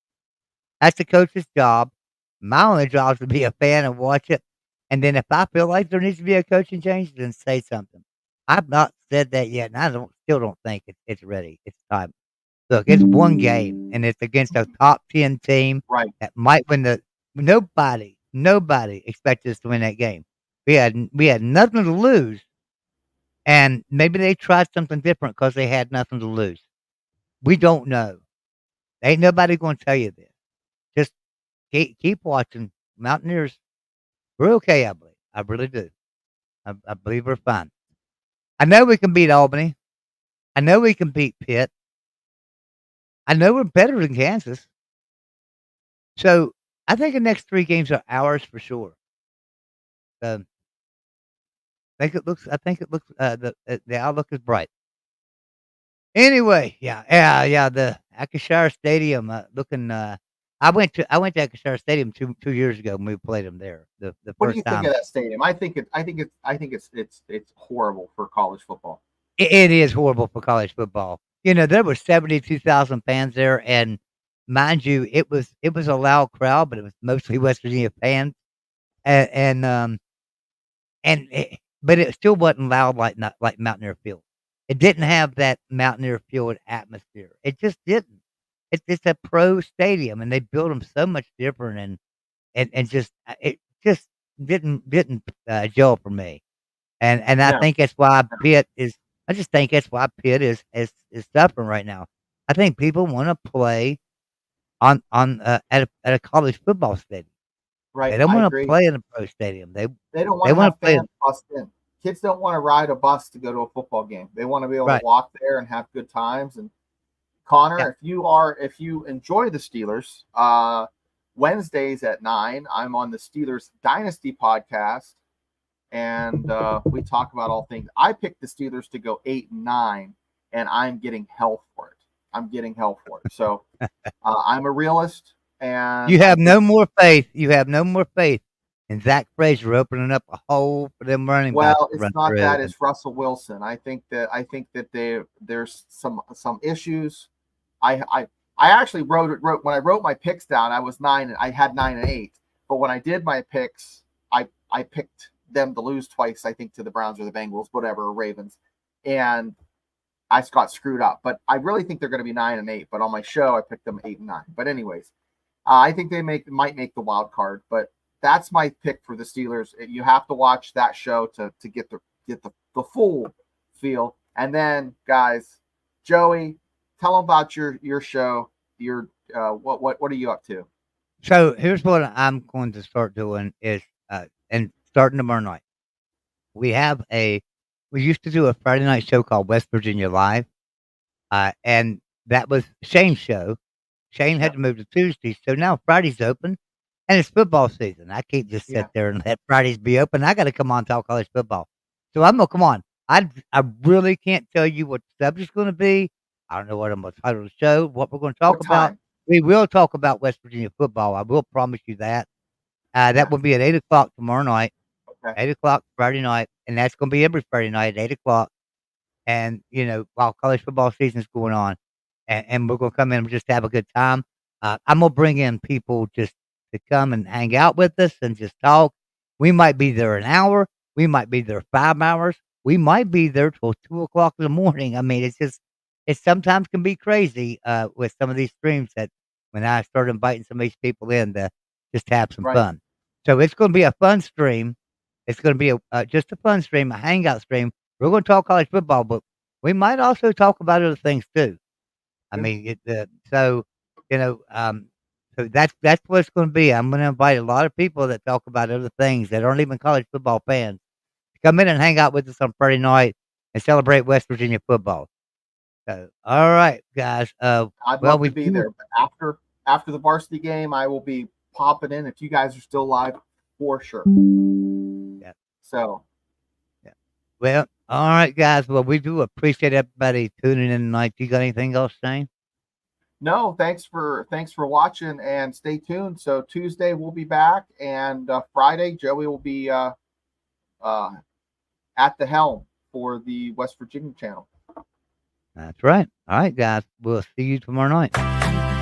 That's the coach's job. My only job is to be a fan and watch it And then if I feel like there needs to be a coaching change, then say something. I've not said that yet, and I still don't think it's ready. It's time. Look, it's one game, and it's against a top 10 team Right. that might win the. Nobody expected us to win that game. We had nothing to lose, and maybe they tried something different because they had nothing to lose. We don't know. Ain't nobody going to tell you this. Just keep watching. Mountaineers, we're okay, I believe. I really do. I believe we're fine. I know we can beat Albany. I know we can beat Pitt. I know we're better than Kansas. So I think the next 3 games are ours for sure. So I think it looks. The outlook is bright. Anyway, yeah. The Akashara Stadium looking. I went to Akashara Stadium two years ago when we played them there. The What do you first think time. of that stadium? I think it's horrible for college football. It is horrible for college football. There were 72,000 fans there, and mind you, it was a loud crowd, but it was mostly West Virginia fans, and and um but it still wasn't loud like not like Mountaineer Field. It didn't have that Mountaineer Field atmosphere. It just didn't. It's a pro stadium, and they built them so much different, and just it just didn't gel for me. And I No, think that's why Pitt is. I just think that's why Pitt is suffering right now. I think people want to play on at a college football stadium. They right. don't I want to agree. play in a pro stadium. They don't They want to want have to play in fans bust in. Kids don't want to ride a bus to go to a football game. They want to be able to right. walk there and have good times. And Yeah. Connor, if you enjoy the Steelers, Wednesdays at 9, I'm on the Steelers Dynasty podcast, and we talk about all things. I picked the Steelers to go 8 and 9, and I'm getting hell for it. So I'm a realist, and You I have think, no more faith. You have no more faith in Zach Frazier opening up a hole for them running backs well, to it's run not through. that. And It's Russell Wilson. I think that there's some issues. I actually wrote when I wrote my picks down. I was 9. I had 9 and 8. But when I did my picks, I picked them to lose twice. I think to the Browns or the Bengals, whatever, or Ravens, and I got screwed up. But I really think they're going to be 9 and 8. But on my show, I picked them 8 and 9. But anyways, I think they might make the wild card. But that's my pick for the Steelers. You have to watch that show to get the full feel. And then, guys, Joey, tell them about your show. Your what are you up to? so here's what I'm going to start doing is and starting tomorrow night. We have a we used to do a Friday night show called West Virginia Live, and that was Shane's show. Shane had Yep. to move to Tuesday, so now Friday's open, and it's football season. I can't just sit Yeah. there and let Fridays be open. I got to come on and talk college football. So I'm gonna come on. I really can't tell you what the subject's going to be. I don't know what I'm gonna title the show. What we're going to talk What about. time? We will talk about West Virginia football. I will promise you that. That Yeah. will be at 8 o'clock tomorrow night. Okay. 8 o'clock Friday night, and that's going to be every Friday night at 8 o'clock. And while college football season is going on, and we're gonna come in and just have a good time. I'm gonna bring in people just to come and hang out with us and just talk. We might be there an hour. We might be there 5 hours. We might be there till 2 o'clock in the morning. I mean, it sometimes can be crazy with some of these streams that when I start inviting some of these people in to just have some Right. fun. So it's going to be a fun stream. It's going to be just a fun stream, a hangout stream. We're going to talk college football, but we might also talk about other things too. I Good. mean, you know, um, so that's what it's going to be. I'm going to invite a lot of people that talk about other things that aren't even college football fans to come in and hang out with us on Friday night and celebrate West Virginia football. So, all right, guys. I'd Well, love to we be do. there. But after the varsity game, I will be popping in if you guys are still live for sure. Yeah, So yeah. Well, all right, guys. Well, we do appreciate everybody tuning in tonight. You got anything else, Shane? no, thanks for watching and stay tuned. So Tuesday we'll be back, and Friday Joey will be uh, at the helm for the West Virginia channel. That's right. All right, guys. We'll see you tomorrow night.